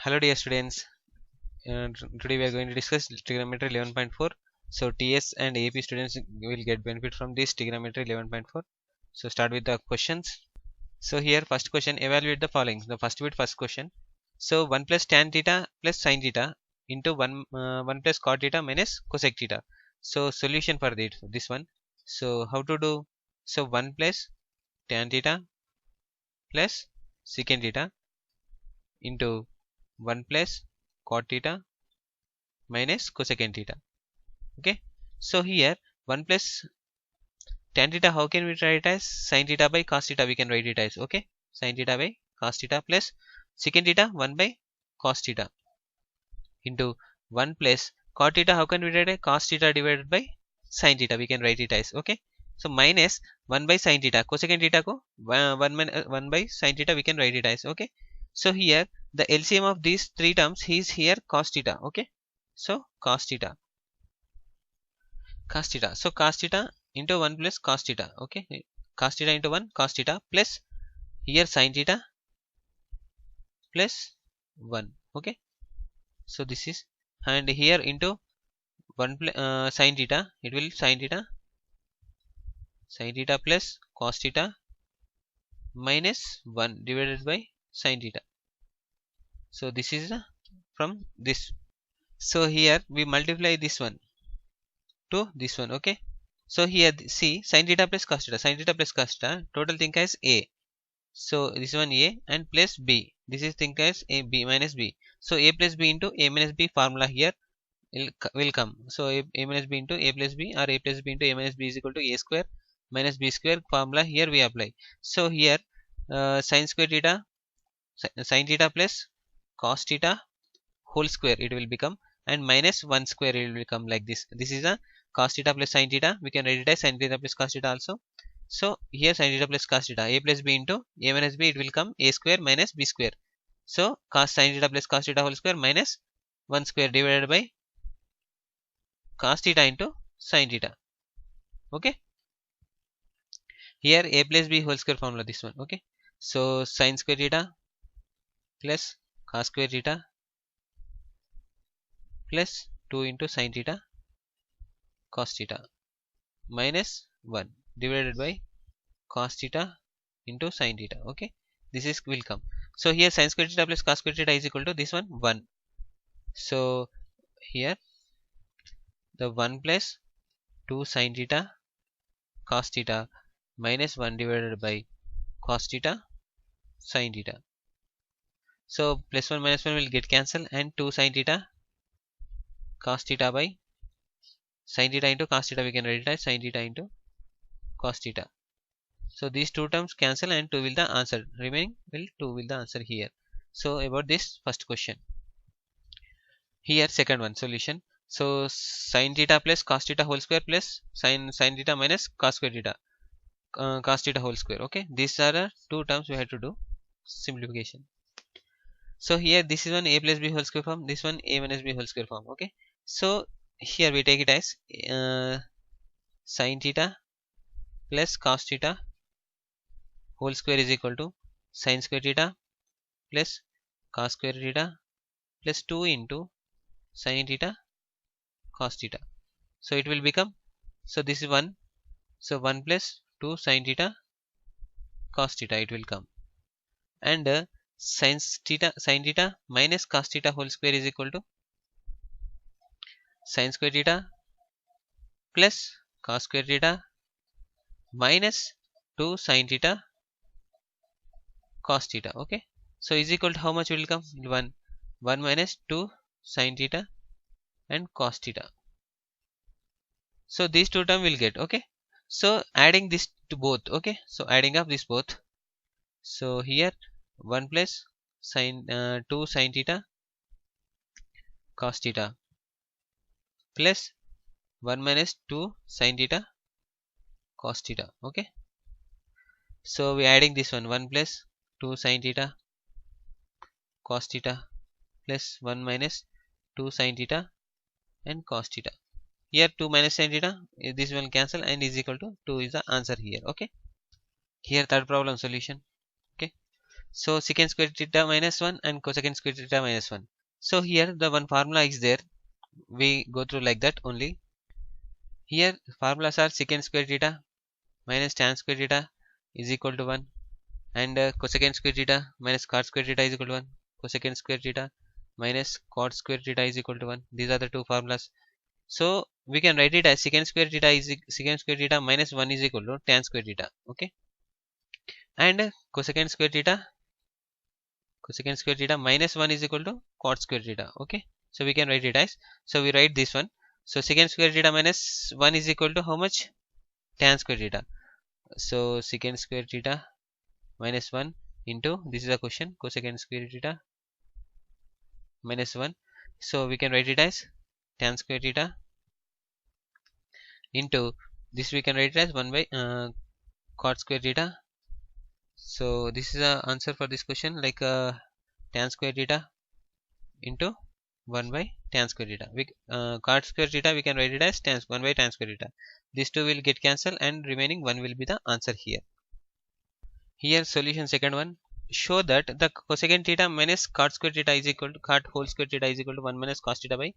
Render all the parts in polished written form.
Hello dear students, today we are going to discuss trigonometry 11.4. So TS and AP students will get benefit from this trigonometry 11.4. So start with the questions. So here first question, evaluate the following. The first question. So 1 plus tan theta plus sin theta into 1 plus cot theta minus cosec theta. So solution for this one. So how to do? So 1 plus tan theta plus secant theta into 1 plus cot theta minus cosecant theta. Okay, so here 1 plus tan theta, how can we write it as? Sin theta by cos theta we can write it as. Okay, sin theta by cos theta plus secant theta 1 by cos theta into 1 plus cot theta, how can we write it? Cos theta divided by sin theta we can write it as. Okay, so minus 1 by sin theta, cosecant theta ko 1 by sin theta we can write it as. Okay, so here the LCM of these three terms is here cos theta. Okay, so cos theta. So cos theta into 1 plus cos theta. Okay, cos theta into 1 cos theta plus here sin theta plus 1. Okay, so this is, and here into 1 sin theta, it will sin theta plus cos theta minus 1 divided by sin theta. So this is from this. So here we multiply this one to this one. Okay, so here see sin theta plus cos theta, total think as a. So this one a and plus b, this is think as a b minus b. So a plus b into a minus b formula here will come. So a minus b into a plus b, or a plus b into a minus b is equal to a square minus b square formula here we apply. So here sin square theta, sin theta plus cos theta whole square it will become, and minus 1 square it will become like this. This is a cos theta plus sin theta, we can write it as sin theta plus cos theta also. So here sin theta plus cos theta, a plus b into a minus b, it will come a square minus b square. So cos sin theta plus cos theta whole square minus 1 square divided by cos theta into sin theta. Okay, here a plus b whole square formula, this one. Okay, so sin square theta plus cos square theta plus 2 into sin theta cos theta minus 1 divided by cos theta into sin theta. Okay, this is will come. So here sin square theta plus cos square theta is equal to this one 1. So here the 1 plus 2 sin theta cos theta minus 1 divided by cos theta sin theta. So plus 1 minus 1 will get cancelled, and 2 sin theta cos theta by sin theta into cos theta we can write it as sin theta into cos theta. So these two terms cancel, and 2 will the answer, remaining will 2 will the answer here. So about this first question. Here second one solution. So sin theta plus cos theta whole square plus sin theta minus cos square theta, cos theta whole square. Okay, these are the two terms we have to do simplification. So here this is one a plus b whole square form, this one a minus b whole square form. Okay, so here we take it as sin theta plus cos theta whole square is equal to sin square theta plus cos square theta plus 2 into sin theta cos theta. So it will become, so this is 1, so 1 plus 2 sin theta cos theta it will come, and sin theta minus cos theta whole square is equal to sin square theta plus cos square theta minus 2 sin theta cos theta. Okay, so is equal to how much will come? 1 minus 2 sin theta and cos theta. So these two term will get. Okay, so adding this to both. Okay, so adding up this both, so here 1 plus sin 2 sin theta cos theta plus 1 minus 2 sin theta cos theta. Okay, so we adding this one 1 plus 2 sin theta cos theta plus 1 minus 2 sin theta and cos theta. Here 2 minus sin theta, this will cancel, and is equal to 2 is the answer here. Okay, here third problem solution. Okay, So secant square theta minus 1 and cosecant square theta minus 1. So here the one formula is there. We go through like that only. Here formulas are secant square theta minus tan square theta is equal to 1, and cosecant square theta minus cot square theta is equal to 1. Cosecant square theta minus cot square theta is equal to 1. These are the two formulas. So we can write it as secant square theta minus 1 is equal to tan square theta. Okay, and cosecant square theta minus 1 is equal to cot square theta. Okay, so we can write it as, so we write this one. So secant square theta minus 1 is equal to how much? Tan square theta. So secant square theta minus 1 into, this is a question, cosecant square theta minus 1. So we can write it as tan square theta into this, we can write it as 1 by cot square theta. So this is the answer for this question, like tan square theta into 1 by tan square theta. Cot square theta we can write it as 1 by tan square theta. These two will get cancelled and remaining 1 will be the answer here. Here solution second one. Show that the cosecant theta minus cot square theta is equal to cot whole square theta is equal to 1 minus cos theta by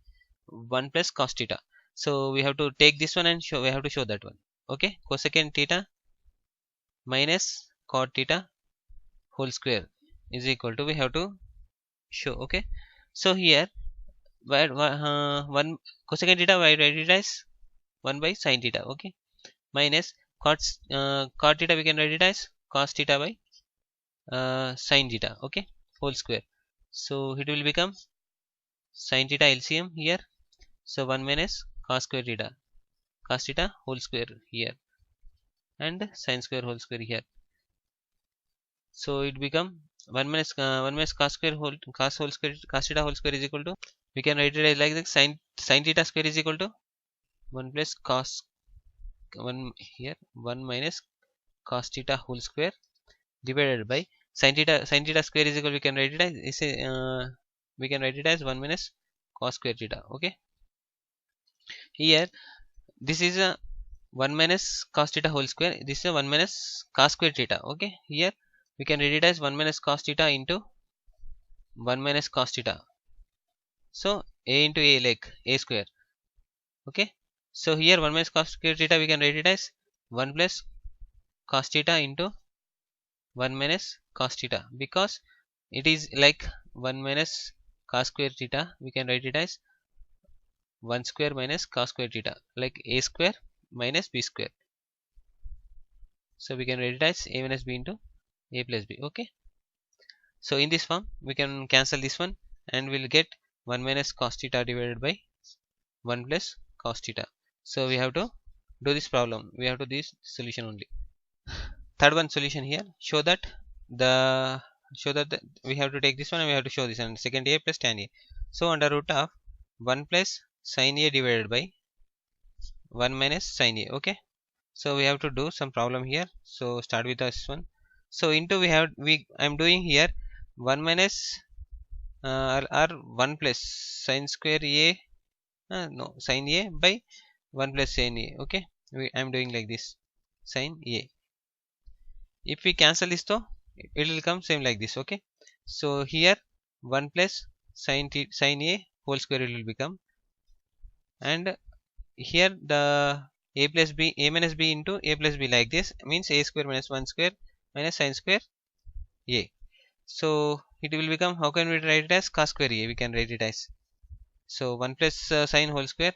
1 plus cos theta. So we have to take this one and show, we have to show that one. Okay, cosecant theta minus cot theta whole square is equal to, we have to show. Okay, so here where one cosecant theta, I write it as 1 by sin theta. Okay, minus cot theta we can write it as cos theta by sin theta. Okay, whole square. So it will become sin theta LCM here. So 1 minus cos theta whole square here, and sin square whole square here. So it become 1 minus cos theta whole square is equal to, we can write it as like this, sin theta square is equal to 1 plus cos 1 here, 1 minus cos theta whole square divided by sin theta square is equal, we can write it as we can write it as 1 minus cos square theta. Okay, here this is a 1 minus cos theta whole square, this is a 1 minus cos square theta. Okay, here we can read it as 1 minus cos theta into 1 minus cos theta. So a into a, like a square. Okay, so here 1 minus cos square theta we can write it as 1 plus cos theta into 1 minus cos theta, because it is like 1 minus cos square theta, we can write it as 1 square minus cos square theta, like a square minus b square. So we can write it as a minus b into a plus b. Okay, so in this form we can cancel this one and we'll get 1 minus cos theta divided by 1 plus cos theta. So we have to do this problem, we have to do this solution only. Third one solution here, show that we have to take this one and we have to show this, and secant a plus tan a. So under root of 1 plus sin a divided by 1 minus sin a. Okay, so we have to do some problem here. So start with this one. So into I'm doing here 1 minus or 1 plus sin square a no sin a by 1 plus sin a. Okay, I'm doing like this, sin a. If we cancel this though, it will come same like this. Okay, so here 1 plus sin a whole square it will become, and here the a minus b into a plus b, like this means a square minus 1 square minus sin square a. So it will become, how can we write it as cos square a, we can write it as, so 1 plus sin whole square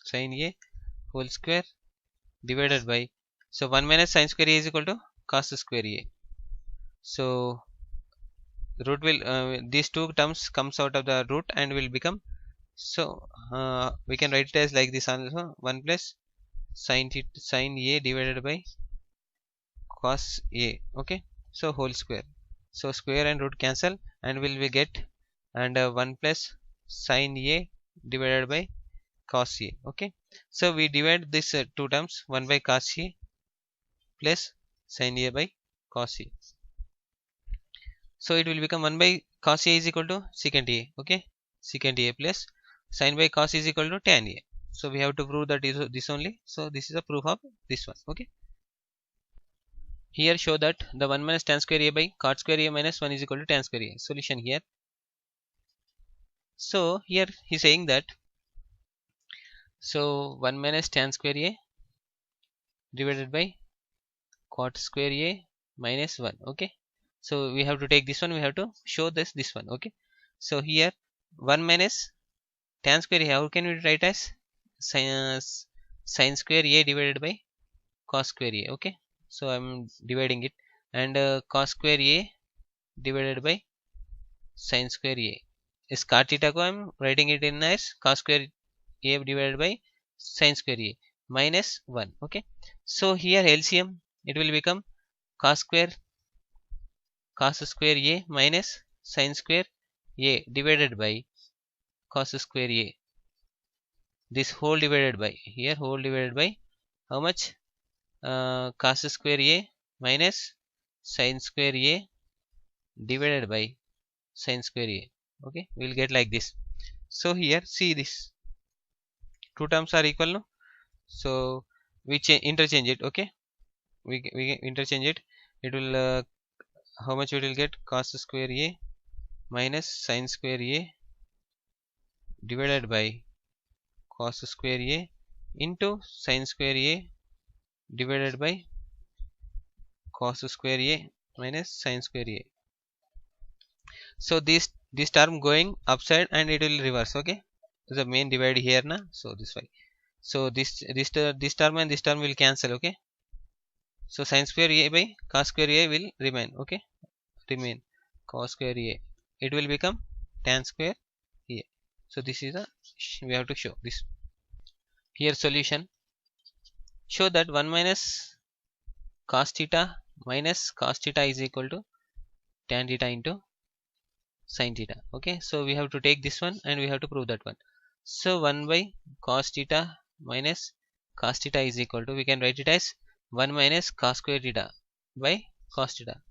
sin a whole square divided by, so 1 minus sin square a is equal to cos square a. So root will these two terms comes out of the root and will become, so we can write it as like this also, 1 plus sin a divided by cos a. Okay, so whole square, so square and root cancel and we get, and 1 plus sin a divided by cos a. Okay, so we divide this two terms, 1 by cos a plus sin a by cos a. So it will become 1 by cos a is equal to secant a. Okay, secant a plus sin by cos is equal to tan a. So we have to prove that is this only. So this is a proof of this one. Okay, Here show that the 1 minus tan square a by cot square a minus 1 is equal to tan square a. Solution here. So here he's saying that, so 1 minus tan square a divided by cot square a minus 1. Okay, so we have to take this one, we have to show this one. Okay, so here 1 minus tan square a, how can we write as sin square a divided by cos square a. Okay, so I'm dividing it, and cos square a divided by sin square a is cot theta ko I'm writing it in as cos square a divided by sin square a minus 1. Okay, so here LCM, it will become cos square a minus sin square a divided by cos square a, this whole divided by here whole divided by how much, cos square a minus sin square a divided by sin square a. Okay, we'll get like this. So here see, this two terms are equal, no? So we interchange it. Okay, we interchange it. It will how much it will get, cos square a minus sin square a divided by cos square a into sin square a divided by cos square a minus sin square a. So this term going upside and it will reverse. Okay, the main divide here na, so this way. So this term and this term will cancel. Okay, so sin square a by cos square a will remain. Okay, remain cos square a, it will become tan square a. So this is the, we have to show this. Here solution, show that 1 minus cos theta minus cos theta is equal to tan theta into sin theta. Okay, so we have to take this one and we have to prove that one. So 1 by cos theta minus cos theta is equal to, we can write it as 1 minus cos square theta by cos theta,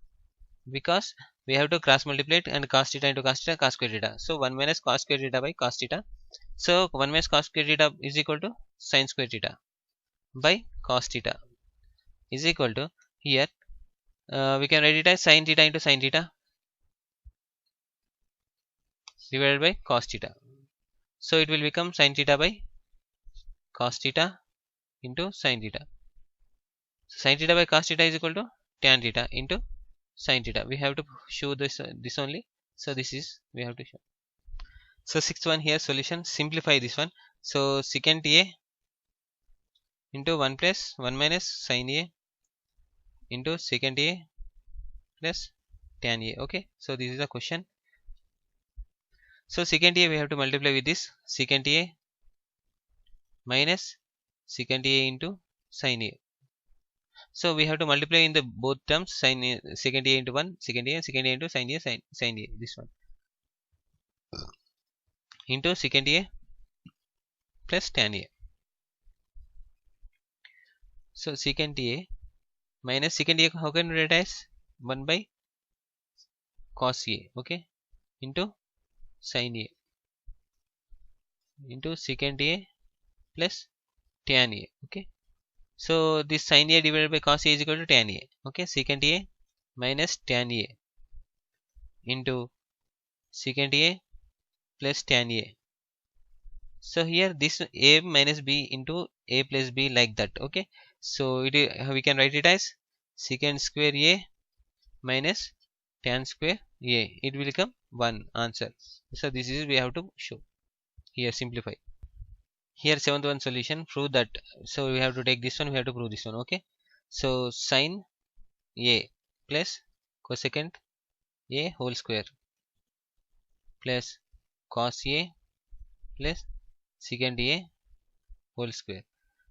because we have to cross multiply it, and cos theta into cos theta, cos square theta. So 1 minus cos square theta by cos theta. So 1 minus cos square theta is equal to sin square theta by cos theta is equal to, here we can write it as sin theta into sin theta divided by cos theta. So it will become sin theta by cos theta into sin theta. So sin theta by cos theta is equal to tan theta into sin theta. We have to show this only. So this is we have to show. So sixth one here solution, simplify this one. So secant a into 1 plus 1 minus sin a into secant a plus tan a. Okay, so this is the question. So secant a we have to multiply with this secant a minus secant a into sin a. So we have to multiply in the both terms, sin a, secant a into 1 secant a, and secant a into sin a, sin a, this one into secant a plus tan a. So secant a minus secant a, how can we write as 1 by cos a, okay, into sin a into secant a plus tan a. Okay, so this sin a divided by cos a is equal to tan a. Okay, secant a minus tan a into secant a plus tan a. So here this a minus b into a plus b, like that. Okay, so we can write it as secant square a minus tan square a, it will become 1 answer. So this is we have to show here, simplify. Here seventh one solution, prove that. So we have to take this one, we have to prove this one. Okay, so sin a plus cosecant a whole square plus cos a plus secant a whole square.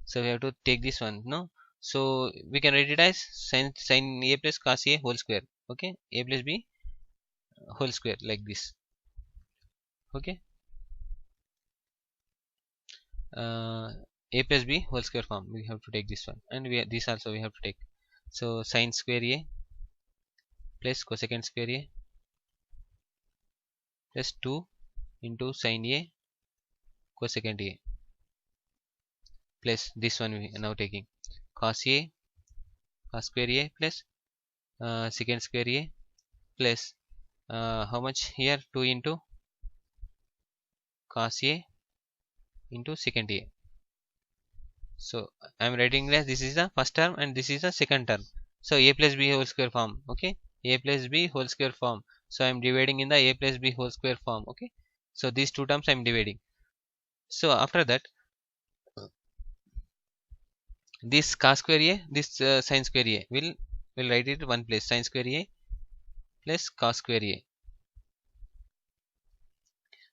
So we have to take this one, no? So we can write it as sin a plus cos a whole square. Okay, a plus b whole square, like this. Okay, a plus b whole square form we have to take this one, and this also we have to take. So sin square a plus cosecant square a plus 2 into sin a cosecant a plus this one we are now taking cos a cos square a plus secant square A plus how much here, 2 into cos A into secant A. So I am writing this is the first term and this is the second term. So a plus b whole square form. Okay, a plus b whole square form. So I am dividing in the a plus b whole square form. Okay, so these two terms I am dividing. So after that, this cos square a, this sin square a, will write it one place, sin square a plus cos square a.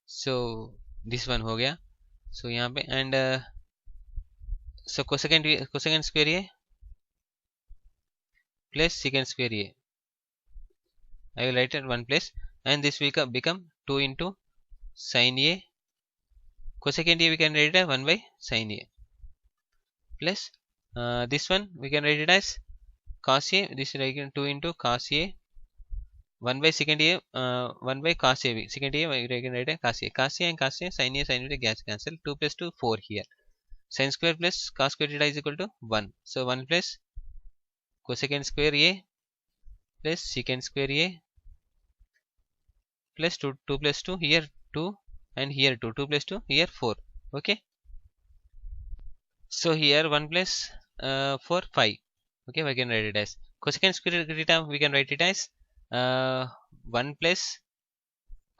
So this one हो गया. So यहाँ पे and so cosecant square a plus secant square a. I will write it one place, and this will become 2 into sin a. Cosecant a we can write it as 1 by sin a plus this one we can write it as cos a. This is like 2 into cos a 1 by secant a 1 by cos a. Secant a we can write as cos a. Cos a and cos a, sin a cancel. 2 plus 2 4 here. Sin square plus cos square theta is equal to 1. So 1 plus cosecant square a plus secant square a plus 2 plus 2 here 2 and here 2 plus 2 here 4. Okay, so here 1 plus 4 5. Okay, we can write it as cosecant square theta, we can write it as 1 plus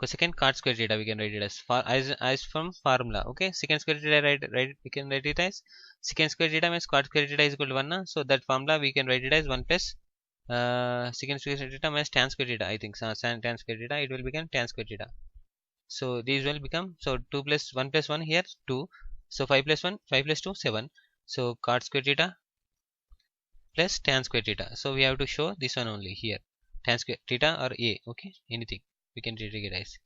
cosecant cot square theta, we can write it as from formula. Okay, secant square theta, we can write it as secant square theta means cot square theta is equal to 1 na? So that formula we can write it as 1 plus secant square theta minus tan square theta. I think tan square theta, it will become tan square theta. So these will become, so 2 plus 1 plus 1 here 2. So 5 plus 1 5 plus 2 7. So cot square theta plus tan square theta. So we have to show this one only here, tan square theta or a. Okay, anything we can take it as.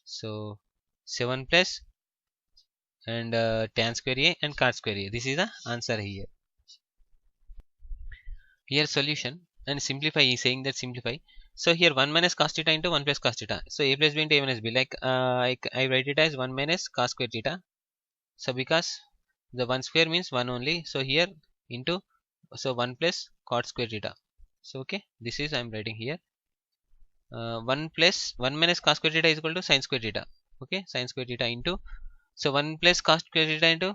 So 7 plus and tan square a and cot square a. This is the answer here. Here solution and simplify is saying that simplify. So here 1 minus cos theta into 1 plus cos theta. So a plus b into a minus b, like I write it as 1 minus cos square theta. So because the 1 square means 1 only, so here into, so 1 plus cot square theta. So okay, this is I am writing here 1 plus 1 minus cos square theta is equal to sin square theta. Okay, sin square theta into, so 1 plus cos square theta into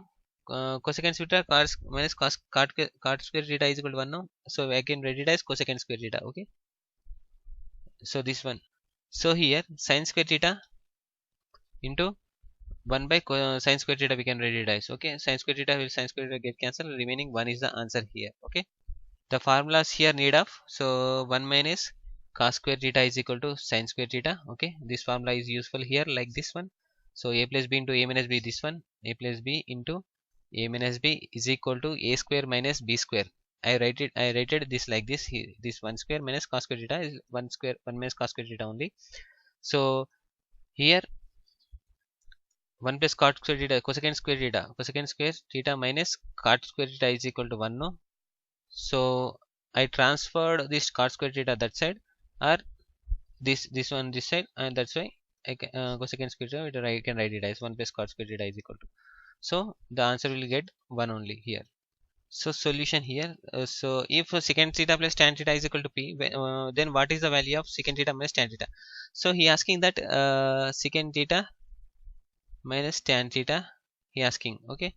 cosecant theta minus cot square theta is equal to 1 now. So I can write it as cosecant square theta. Okay, so this one. So here sin square theta into 1 by sin square theta we can write it as. Okay, sin square theta will sin square theta get cancelled, remaining 1 is the answer here. Okay, the formulas here need of, so 1 minus cos square theta is equal to sin square theta. Okay, this formula is useful here, like this one. So a plus b into a minus b, this one, a plus b into a minus b is equal to a square minus b square. I rated this like this here, this 1 square minus cos square theta is 1 square 1 minus cos square theta only. So here 1 plus cot square theta, cosecant square theta minus cot square theta is equal to 1 no. So I transferred this cot square theta that side, or this one this side, and that's why I can, cosecant square theta I can write it as 1 plus cot square theta is equal to. So the answer will get 1 only here. So solution here, so if secant theta plus tan theta is equal to p, then what is the value of secant theta minus tan theta? So he asking that secant theta minus tan theta, he asking. Okay,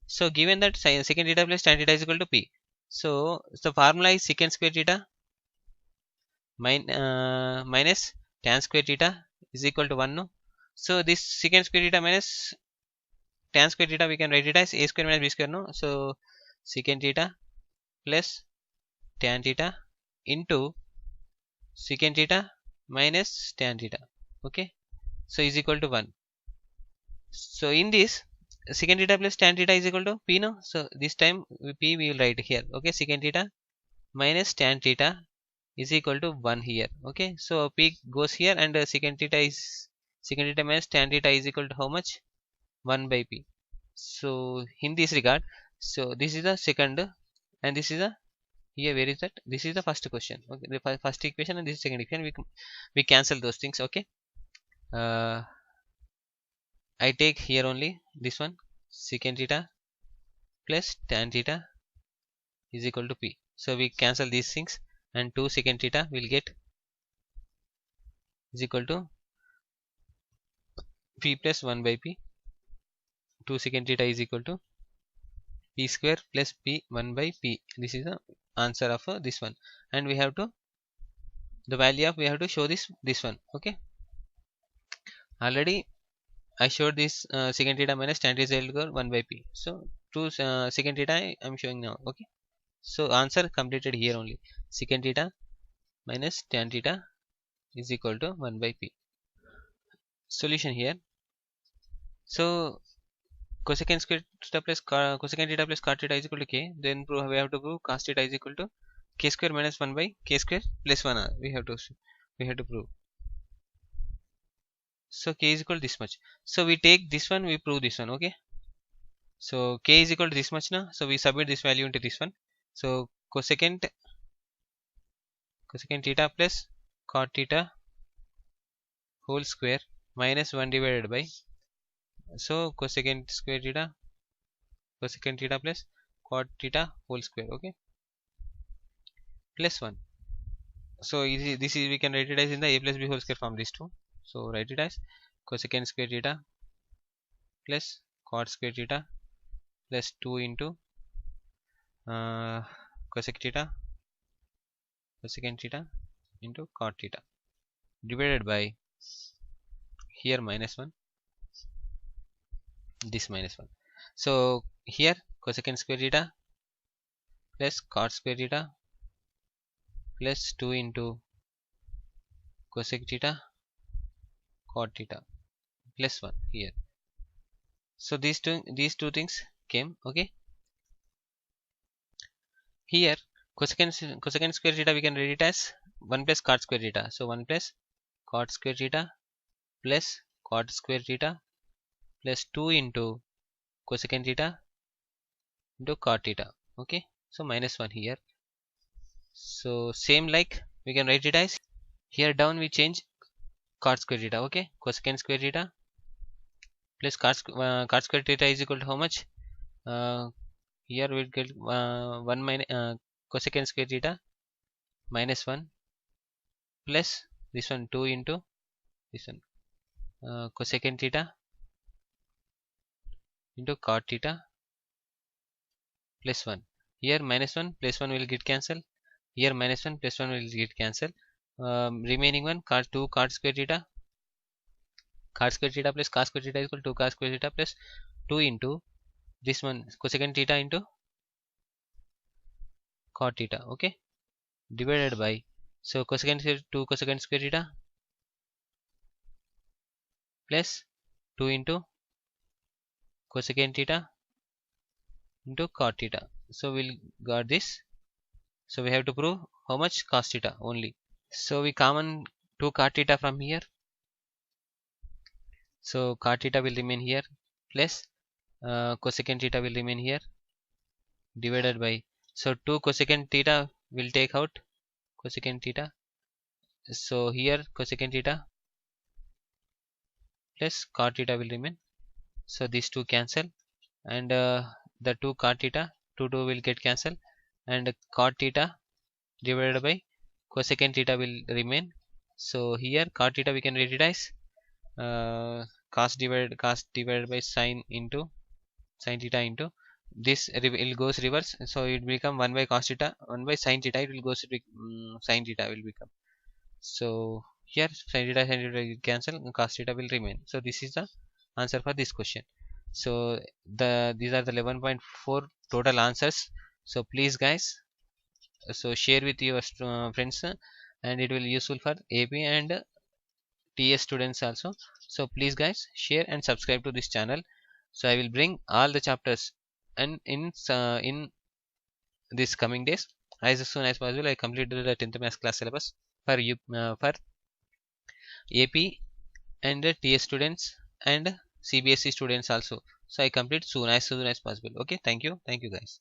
so given that secant theta plus tan theta is equal to p, so the formula is secant square theta minus tan square theta is equal to 1 no. So this secant square theta minus tan square theta we can write it as a square minus b square no. So secant theta plus tan theta into secant theta minus tan theta. Okay, so is equal to 1. So in this secant theta plus tan theta is equal to p no. So this time p we will write here. Okay, secant theta minus tan theta is equal to 1 here. Okay, so p goes here, and secant theta minus tan theta is equal to how much? 1 by p. So in this regard, so this is the second, and this is the, here where is that? This is the first question. Okay, the first equation and this is second equation. We cancel those things. Okay, I take here only this one, secant theta plus tan theta is equal to p. So we cancel these things. and 2 secant theta will get is equal to p plus 1 by p. 2 secant theta is equal to p square plus p 1 by p. This is the answer of this one, and we have to the value of we have to show this one. Okay, already I showed this secant theta minus tan theta is equal to 1 by p. So 2 secant theta I am showing now. Okay, so answer completed here only. Secant theta minus tan theta is equal to 1 by p. Solution here. So cosecant square theta plus cosecant theta plus cot theta is equal to k. Then we have to prove cos theta is equal to k square minus 1 by k square plus 1 r. We have to prove. So k is equal to this much. So we take this one, we prove this one. Okay. So k is equal to this much now. So we submit this value into this one. So cosecant theta plus cot theta whole square minus 1 divided by, so cosecant theta plus cot theta whole square. Okay, plus 1. So this is we can write it as in the a plus b whole square form, these two. So write it as cosecant square theta plus cot square theta plus 2 into cosecant theta into cot theta divided by here minus 1, this minus 1. So here cosecant square theta plus cot square theta plus 2 into cosec theta cot theta plus 1 here. So these two things came. Okay, here cosecant square theta we can read it as 1 plus cot square theta. So 1 plus cot square theta plus cot square theta plus 2 into cosecant theta into cot theta. Okay, so minus 1 here. So same like we can write it as here down we change cot square theta. Okay, cosecant square theta plus cot square theta is equal to how much? Here we get 1 minus cosecant square theta minus 1 plus this one 2 into this one cosecant theta into cot theta plus 1. Here minus 1 plus 1 will get cancelled. Here minus 1 plus 1 will get cancelled. Remaining one cot 2 cot square theta plus cos square theta is equal to 2 cos square theta plus 2 into this one cosecant theta into cot theta. Okay, divided by, so cosecant 2 cosecant square theta plus 2 into cosecant theta into cot theta. So we'll got this. So we have to prove how much? Cos theta only. So we common 2 cot theta from here. So cot theta will remain here plus cosecant theta will remain here divided by, so 2 cosecant theta will take out cosecant theta. So here cosecant theta plus cot theta will remain. So these two cancel, and the 2 cot theta 2 will get cancelled, and cot theta divided by cosecant theta will remain. So here cot theta we can read it as cos divided by sin theta into this it goes reverse, so it will become 1 by cos theta 1 by sin theta, it will go sin theta will become. So here sin theta will cancel and cos theta will remain. So this is the answer for this question. So these are the 11.4 total answers. So please guys, so share with your friends, and it will useful for AP and TS students also. So please guys share and subscribe to this channel. So I will bring all the chapters and in this coming days. As soon as possible I completed the 10th maths class syllabus for you for AP and TS students and CBSE students also. So I complete as soon as possible. Okay, thank you guys.